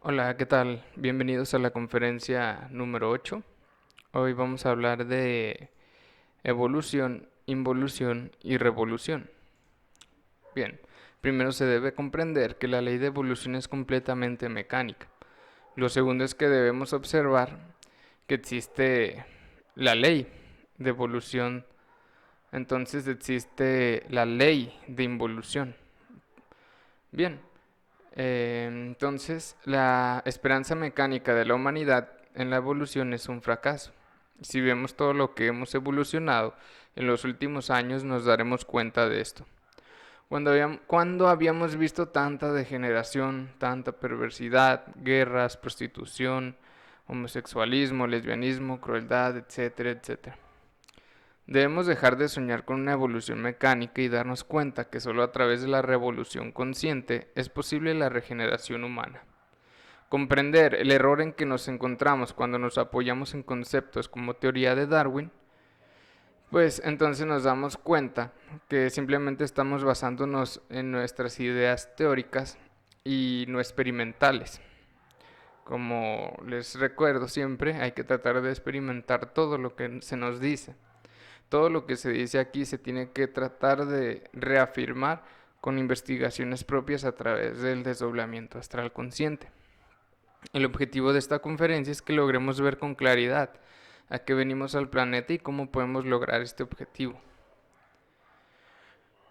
Hola, ¿qué tal? Bienvenidos a la conferencia número 8. Hoy vamos a hablar de evolución, involución y revolución. Bien, primero se debe comprender que la ley de evolución es completamente mecánica. Lo segundo es que debemos observar que existe la ley de evolución, entonces existe la ley de involución. Bien, entonces, la esperanza mecánica de la humanidad en la evolución es un fracaso. Si vemos todo lo que hemos evolucionado en los últimos años, nos daremos cuenta de esto. Cuando habíamos visto tanta degeneración, tanta perversidad, guerras, prostitución, homosexualismo, lesbianismo, crueldad, etcétera, etcétera. Debemos dejar de soñar con una evolución mecánica y darnos cuenta que solo a través de la revolución consciente es posible la regeneración humana. Comprender el error en que nos encontramos cuando nos apoyamos en conceptos como teoría de Darwin, pues entonces nos damos cuenta que simplemente estamos basándonos en nuestras ideas teóricas y no experimentales. Como les recuerdo siempre, hay que tratar de experimentar todo lo que se nos dice. Todo lo que se dice aquí se tiene que tratar de reafirmar con investigaciones propias a través del desdoblamiento astral consciente. El objetivo de esta conferencia es que logremos ver con claridad a qué venimos al planeta y cómo podemos lograr este objetivo.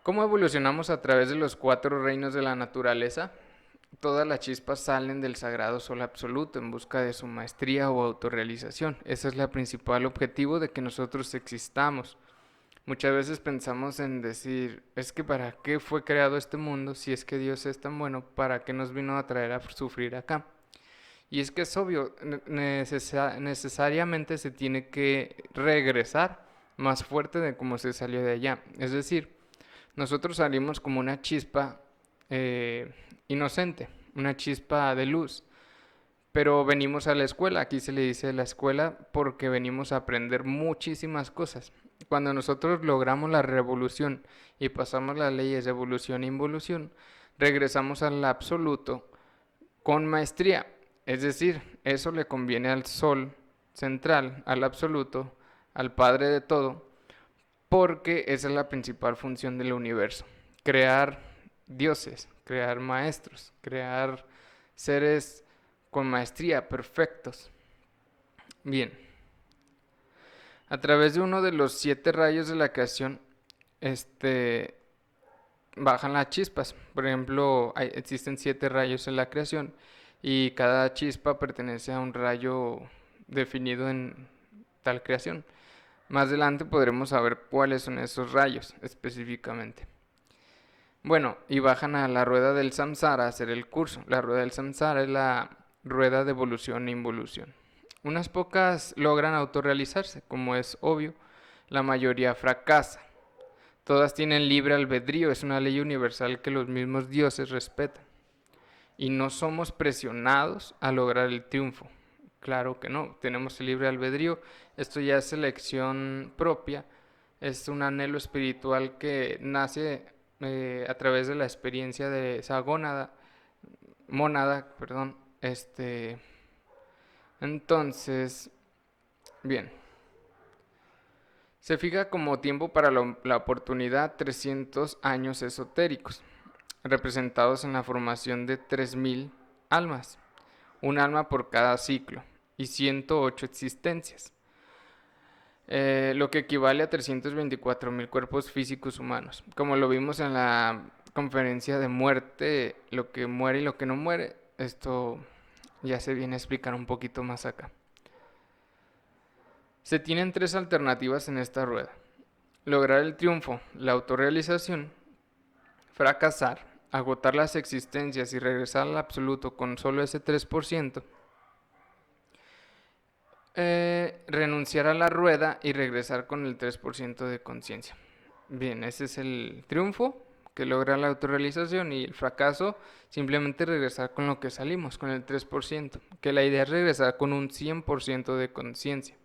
¿Cómo evolucionamos a través de los 4 reinos de la naturaleza? Todas las chispas salen del sagrado sol absoluto en busca de su maestría o autorrealización. Ese es el principal objetivo de que nosotros existamos. Muchas veces pensamos en decir, es que para qué fue creado este mundo si es que Dios es tan bueno, para qué nos vino a traer a sufrir acá. Y es que es obvio, necesariamente se tiene que regresar más fuerte de como se salió de allá. Es decir, nosotros salimos como una chispa inocente, una chispa de luz, pero venimos a la escuela, aquí se le dice la escuela porque venimos a aprender muchísimas cosas. Cuando nosotros logramos la revolución y pasamos las leyes de evolución e involución, regresamos al absoluto con maestría. Es decir, eso le conviene al sol central, al absoluto, al padre de todo, porque esa es la principal función del universo. Crear dioses, crear maestros, crear seres con maestría, perfectos. Bien, a través de uno de los 7 rayos de la creación, bajan las chispas. Por ejemplo, existen 7 rayos en la creación y cada chispa pertenece a un rayo definido en tal creación. Más adelante podremos saber cuáles son esos rayos específicamente. Bueno, y bajan a la rueda del samsara a hacer el curso. La rueda del samsara es la rueda de evolución e involución. Unas pocas logran autorrealizarse, como es obvio, la mayoría fracasa. Todas tienen libre albedrío, es una ley universal que los mismos dioses respetan. Y no somos presionados a lograr el triunfo. Claro que no, tenemos el libre albedrío. Esto ya es elección propia, es un anhelo espiritual que nace a través de la experiencia de esa mónada, perdón. Entonces, bien, se fija como tiempo para la oportunidad 300 años esotéricos, representados en la formación de 3000 almas, un alma por cada ciclo, y 108 existencias, lo que equivale a 324.000 cuerpos físicos humanos. Como lo vimos en la conferencia de muerte, lo que muere y lo que no muere, esto ya se viene a explicar un poquito más acá. Se tienen 3 alternativas en esta rueda: lograr el triunfo, la autorrealización, fracasar, agotar las existencias y regresar al absoluto con solo ese 3%, renunciar a la rueda y regresar con el 3% de conciencia. Bien, ese es el triunfo, que logra la autorrealización, y el fracaso, simplemente regresar con lo que salimos, con el 3%, que la idea es regresar con un 100% de conciencia.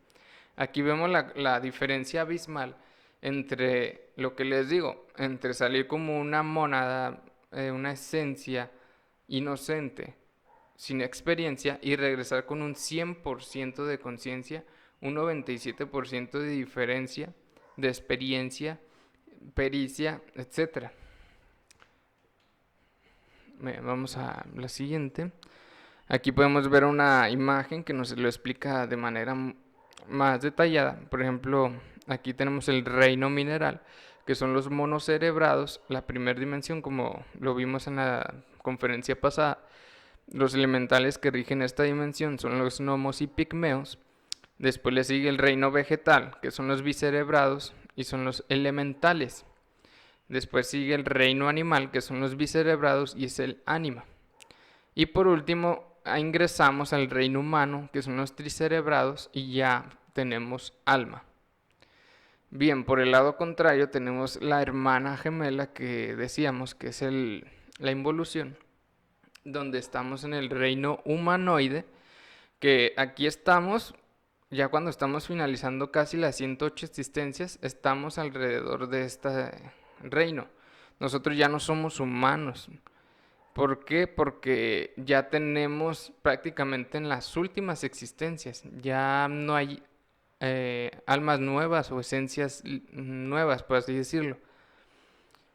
Aquí vemos la diferencia abismal entre lo que les digo, entre salir como una mónada, una esencia inocente, sin experiencia y regresar con un 100% de conciencia, un 97% de diferencia, de experiencia, pericia, etc. Vamos a la siguiente. Aquí podemos ver una imagen que nos lo explica de manera más detallada. Por ejemplo, aquí tenemos el reino mineral, que son los monocerebrados, la primera dimensión, como lo vimos en la conferencia pasada. Los elementales que rigen esta dimensión son los gnomos y pigmeos. Después le sigue el reino vegetal, que son los bicerebrados y son los elementales. Después sigue el reino animal, que son los bicerebrados y es el ánima. Y por último ingresamos al reino humano, que son los tricerebrados, y ya tenemos alma. Bien, por el lado contrario tenemos la hermana gemela que decíamos que es la involución, donde estamos en el reino humanoide, que aquí estamos, ya cuando estamos finalizando casi las 108 existencias, estamos alrededor de este reino. Nosotros ya no somos humanos. ¿Por qué? Porque ya tenemos prácticamente en las últimas existencias, ya no hay almas nuevas o esencias nuevas, por así decirlo.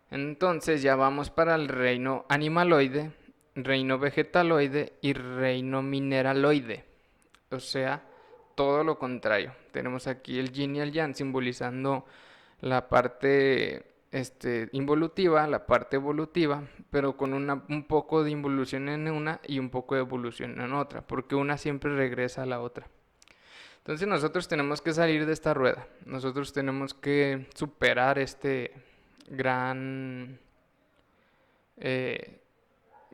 Entonces ya vamos para el reino animaloide, reino vegetaloide y reino mineraloide. O sea, todo lo contrario. Tenemos aquí el yin y el yang simbolizando la parte involutiva, la parte evolutiva, pero con un poco de involución en una y un poco de evolución en otra, porque una siempre regresa a la otra. Entonces nosotros tenemos que salir de esta rueda, nosotros tenemos que superar este gran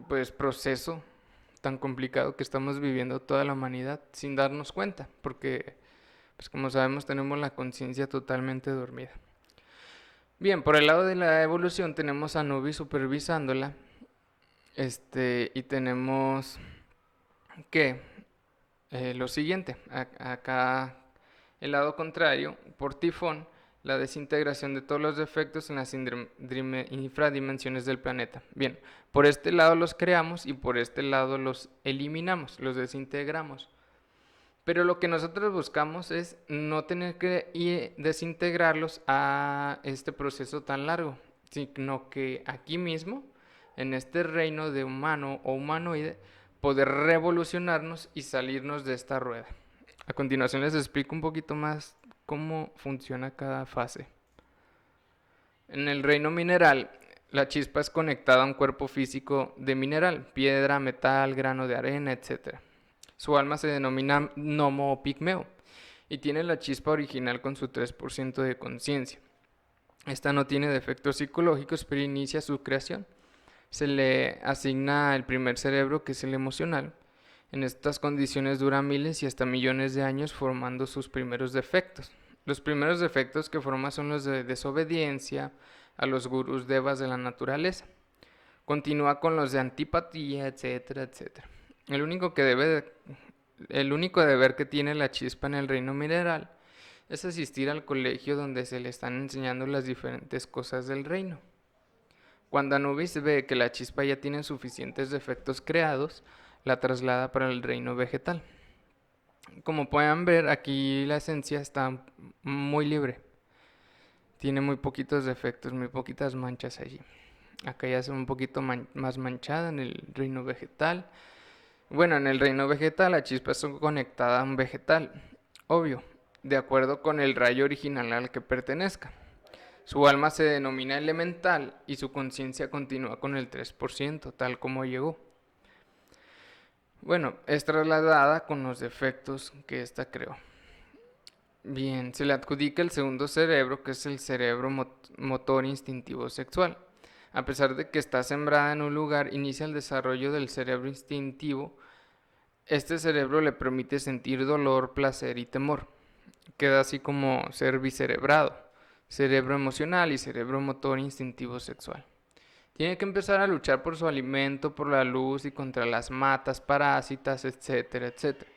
pues proceso tan complicado que estamos viviendo toda la humanidad sin darnos cuenta, porque pues como sabemos tenemos la conciencia totalmente dormida. Bien, por el lado de la evolución tenemos a Anubis supervisándola, y tenemos que lo siguiente, acá el lado contrario, por tifón, la desintegración de todos los defectos en las infradimensiones del planeta. Bien, por este lado los creamos y por este lado los eliminamos, los desintegramos. Pero lo que nosotros buscamos es no tener que desintegrarlos a este proceso tan largo, sino que aquí mismo, en este reino de humano o humanoide, poder revolucionarnos y salirnos de esta rueda. A continuación les explico un poquito más cómo funciona cada fase. En el reino mineral, la chispa es conectada a un cuerpo físico de mineral, piedra, metal, grano de arena, etc. Su alma se denomina gnomo o pigmeo y tiene la chispa original con su 3% de conciencia. Esta no tiene defectos psicológicos, pero inicia su creación. Se le asigna el primer cerebro, que es el emocional. En estas condiciones dura miles y hasta millones de años formando sus primeros defectos. Los primeros defectos que forma son los de desobediencia a los gurús devas de la naturaleza. Continúa con los de antipatía, etcétera, etcétera. El único deber que tiene la chispa en el reino mineral es asistir al colegio donde se le están enseñando las diferentes cosas del reino. Cuando Anubis ve que la chispa ya tiene suficientes defectos creados, la traslada para el reino vegetal. Como pueden ver, aquí la esencia está muy libre. Tiene muy poquitos defectos, muy poquitas manchas allí. Acá ya se ve un poquito más manchada en el reino vegetal. Bueno, en el reino vegetal la chispa está conectada a un vegetal, obvio, de acuerdo con el rayo original al que pertenezca. Su alma se denomina elemental y su conciencia continúa con el 3%, tal como llegó. Bueno, es trasladada con los defectos que ésta creó. Bien, se le adjudica el segundo cerebro, que es el cerebro motor instintivo sexual. A pesar de que está sembrada en un lugar, inicia el desarrollo del cerebro instintivo. Este cerebro le permite sentir dolor, placer y temor. Queda así como ser bicerebrado, cerebro emocional y cerebro motor instintivo sexual. Tiene que empezar a luchar por su alimento, por la luz y contra las matas, parásitas, etcétera, etcétera.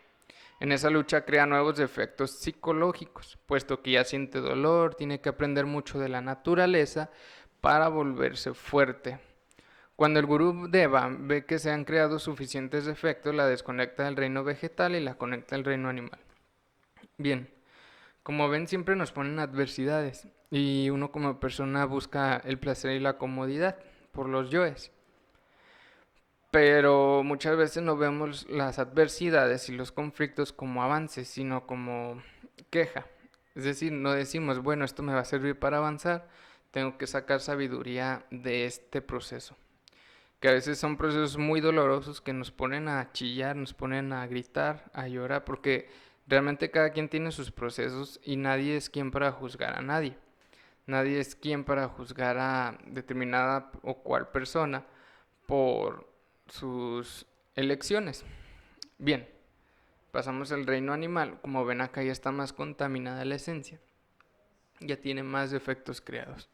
En esa lucha crea nuevos defectos psicológicos, puesto que ya siente dolor, tiene que aprender mucho de la naturaleza para volverse fuerte. Cuando el gurú Deva ve que se han creado suficientes efectos, la desconecta del reino vegetal y la conecta al reino animal. Bien, como ven, siempre nos ponen adversidades y uno como persona busca el placer y la comodidad por los yoes. Pero muchas veces no vemos las adversidades y los conflictos como avances, sino como queja. Es decir, no decimos, bueno, esto me va a servir para avanzar, tengo que sacar sabiduría de este proceso. Que a veces son procesos muy dolorosos que nos ponen a chillar, nos ponen a gritar, a llorar, porque realmente cada quien tiene sus procesos y nadie es quien para juzgar a nadie. Nadie es quien para juzgar a determinada o cual persona por sus elecciones. Bien, pasamos al reino animal. Como ven, acá ya está más contaminada la esencia. Ya tiene más defectos creados.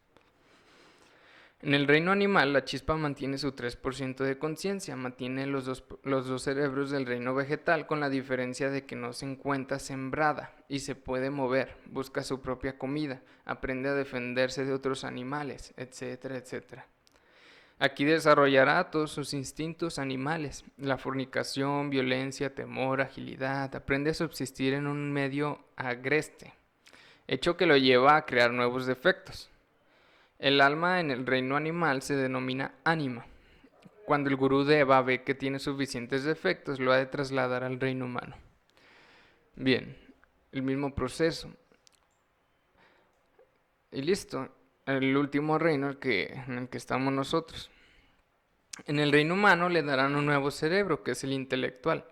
En el reino animal, la chispa mantiene su 3% de conciencia, mantiene los dos cerebros del reino vegetal, con la diferencia de que no se encuentra sembrada y se puede mover, busca su propia comida, aprende a defenderse de otros animales, etcétera, etcétera. Aquí desarrollará todos sus instintos animales, la fornicación, violencia, temor, agilidad, aprende a subsistir en un medio agreste, hecho que lo lleva a crear nuevos defectos. El alma en el reino animal se denomina ánima. Cuando el gurú Deva ve que tiene suficientes defectos, lo ha de trasladar al reino humano. Bien, el mismo proceso. Y listo, el último reino en el que estamos nosotros. En el reino humano le darán un nuevo cerebro, que es el intelectual.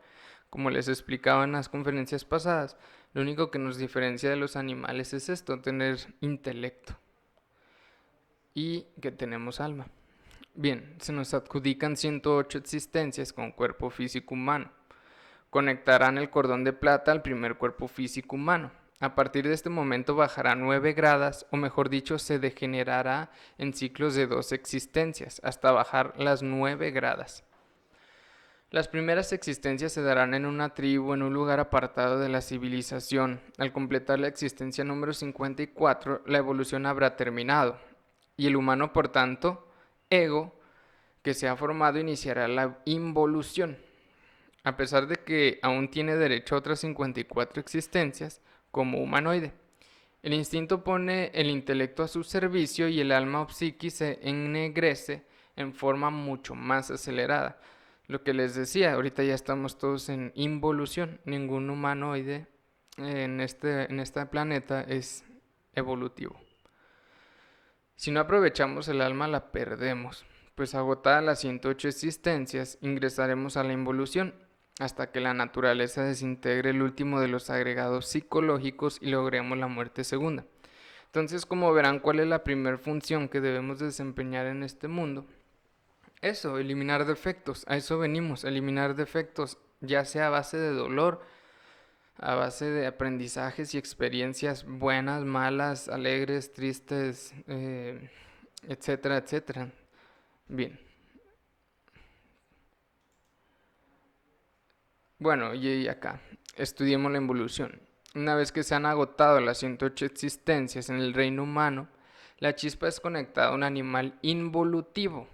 Como les explicaba en las conferencias pasadas, lo único que nos diferencia de los animales es esto, tener intelecto. Y que tenemos alma. Bien, se nos adjudican 108 existencias con cuerpo físico humano. Conectarán el cordón de plata al primer cuerpo físico humano. A partir de este momento bajará 9 gradas, o mejor dicho, se degenerará en ciclos de 2 existencias, hasta bajar las 9 gradas. Las primeras existencias se darán en una tribu, en un lugar apartado de la civilización. Al completar la existencia número 54, la evolución habrá terminado. Y el humano, por tanto, ego, que se ha formado, iniciará la involución. A pesar de que aún tiene derecho a otras 54 existencias como humanoide. El instinto pone el intelecto a su servicio y el alma o psiqui se ennegrece en forma mucho más acelerada. Lo que les decía, ahorita ya estamos todos en involución. Ningún humanoide en este planeta es evolutivo. Si no aprovechamos el alma, la perdemos, pues agotadas las 108 existencias, ingresaremos a la involución, hasta que la naturaleza desintegre el último de los agregados psicológicos y logremos la muerte segunda. Entonces, como verán, ¿cuál es la primera función que debemos desempeñar en este mundo? Eso, eliminar defectos, a eso venimos, eliminar defectos, ya sea a base de dolor, a base de aprendizajes y experiencias buenas, malas, alegres, tristes, etcétera, etcétera. Bien. Bueno, y acá, estudiemos la involución. Una vez que se han agotado las 108 existencias en el reino humano, la chispa es conectada a un animal involutivo,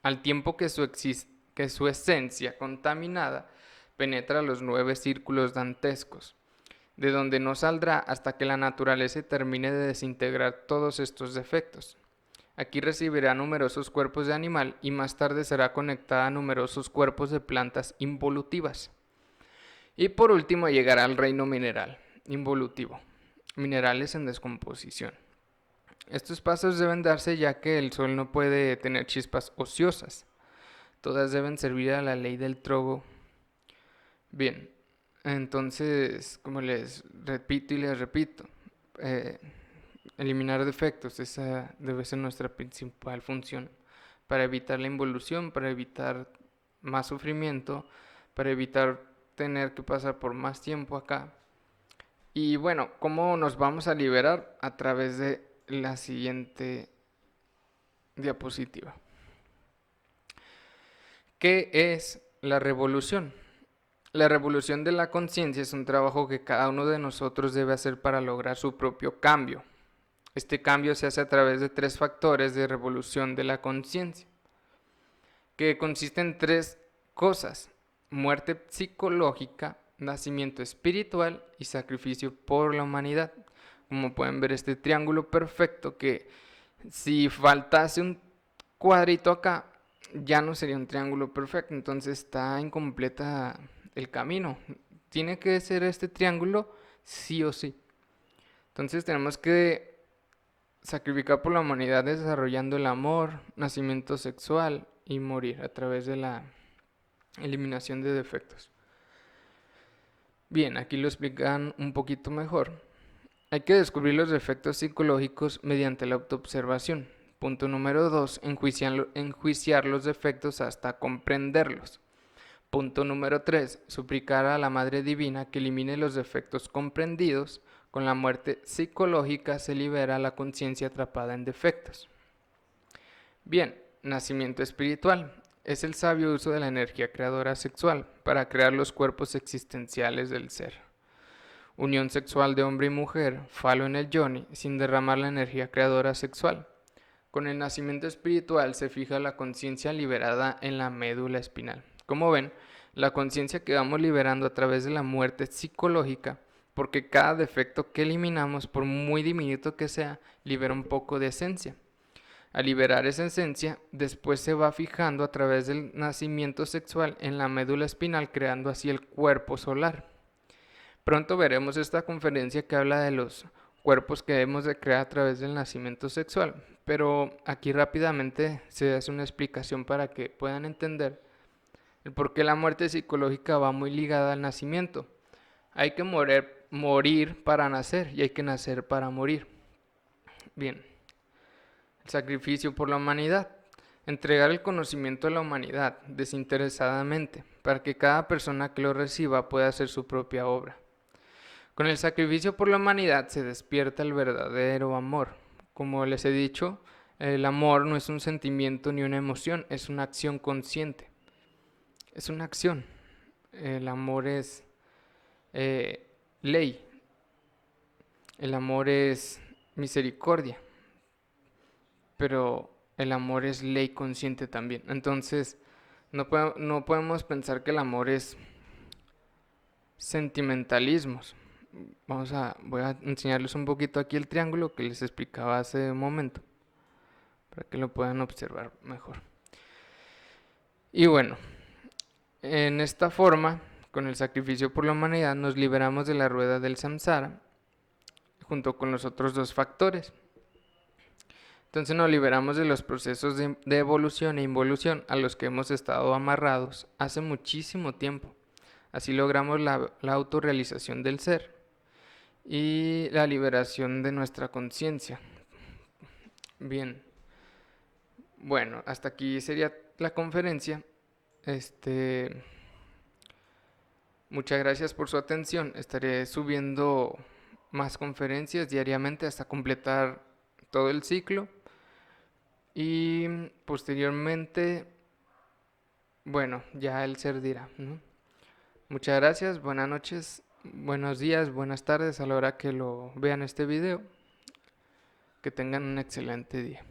al tiempo que su esencia contaminada penetra los 9 círculos dantescos, de donde no saldrá hasta que la naturaleza termine de desintegrar todos estos defectos. Aquí recibirá numerosos cuerpos de animal y más tarde será conectada a numerosos cuerpos de plantas involutivas. Y por último llegará al reino mineral, involutivo, minerales en descomposición. Estos pasos deben darse ya que el sol no puede tener chispas ociosas. Todas deben servir a la ley del trogo. Bien, entonces, como les repito y les repito, eliminar defectos, esa debe ser nuestra principal función para evitar la involución, para evitar más sufrimiento, para evitar tener que pasar por más tiempo acá. Y bueno, ¿cómo nos vamos a liberar? A través de la siguiente diapositiva. ¿Qué es la revolución? La revolución de la conciencia es un trabajo que cada uno de nosotros debe hacer para lograr su propio cambio. Este cambio se hace a través de 3 factores de revolución de la conciencia. que consiste en tres cosas: muerte psicológica, nacimiento espiritual y sacrificio por la humanidad. Como pueden ver, este triángulo perfecto, que si faltase un cuadrito acá, ya no sería un triángulo perfecto, entonces está incompleta el camino. Tiene que ser este triángulo sí o sí. Entonces tenemos que sacrificar por la humanidad desarrollando el amor, nacimiento sexual y morir a través de la eliminación de defectos. Bien, aquí lo explican un poquito mejor. Hay que descubrir los defectos psicológicos mediante la autoobservación. Punto número 2, enjuiciar los defectos hasta comprenderlos. Punto número 3, suplicar a la Madre Divina que elimine los defectos comprendidos. Con la muerte psicológica se libera la conciencia atrapada en defectos. Bien, nacimiento espiritual. Es el sabio uso de la energía creadora sexual para crear los cuerpos existenciales del ser. Unión sexual de hombre y mujer, falo en el yoni, sin derramar la energía creadora sexual. Con el nacimiento espiritual se fija la conciencia liberada en la médula espinal. Como ven, la conciencia que vamos liberando a través de la muerte psicológica, porque cada defecto que eliminamos, por muy diminuto que sea, libera un poco de esencia. Al liberar esa esencia, después se va fijando a través del nacimiento sexual en la médula espinal, creando así el cuerpo solar. Pronto veremos esta conferencia que habla de los cuerpos que debemos de crear a través del nacimiento sexual, pero aquí rápidamente se hace una explicación para que puedan entender el por qué la muerte psicológica va muy ligada al nacimiento. Hay que morir para nacer y hay que nacer para morir. Bien, el sacrificio por la humanidad. Entregar el conocimiento a la humanidad desinteresadamente para que cada persona que lo reciba pueda hacer su propia obra. Con el sacrificio por la humanidad se despierta el verdadero amor. Como les he dicho, el amor no es un sentimiento ni una emoción, es una acción consciente. Es una acción. El amor es ley. El amor es misericordia. Pero el amor es ley consciente también. Entonces, no podemos pensar que el amor es sentimentalismos. Voy a enseñarles un poquito aquí el triángulo que les explicaba hace un momento, para que lo puedan observar mejor. Y bueno, en esta forma, con el sacrificio por la humanidad, nos liberamos de la rueda del samsara, junto con los otros dos factores. Entonces nos liberamos de los procesos de evolución e involución a los que hemos estado amarrados hace muchísimo tiempo. Así logramos la autorrealización del ser y la liberación de nuestra conciencia. Bien, bueno, hasta aquí sería la conferencia. Muchas gracias por su atención. Estaré subiendo más conferencias diariamente hasta completar todo el ciclo. Y posteriormente, bueno, ya el ser dirá, ¿no? Muchas gracias, buenas noches, buenos días, buenas tardes a la hora que lo vean este video. Que tengan un excelente día.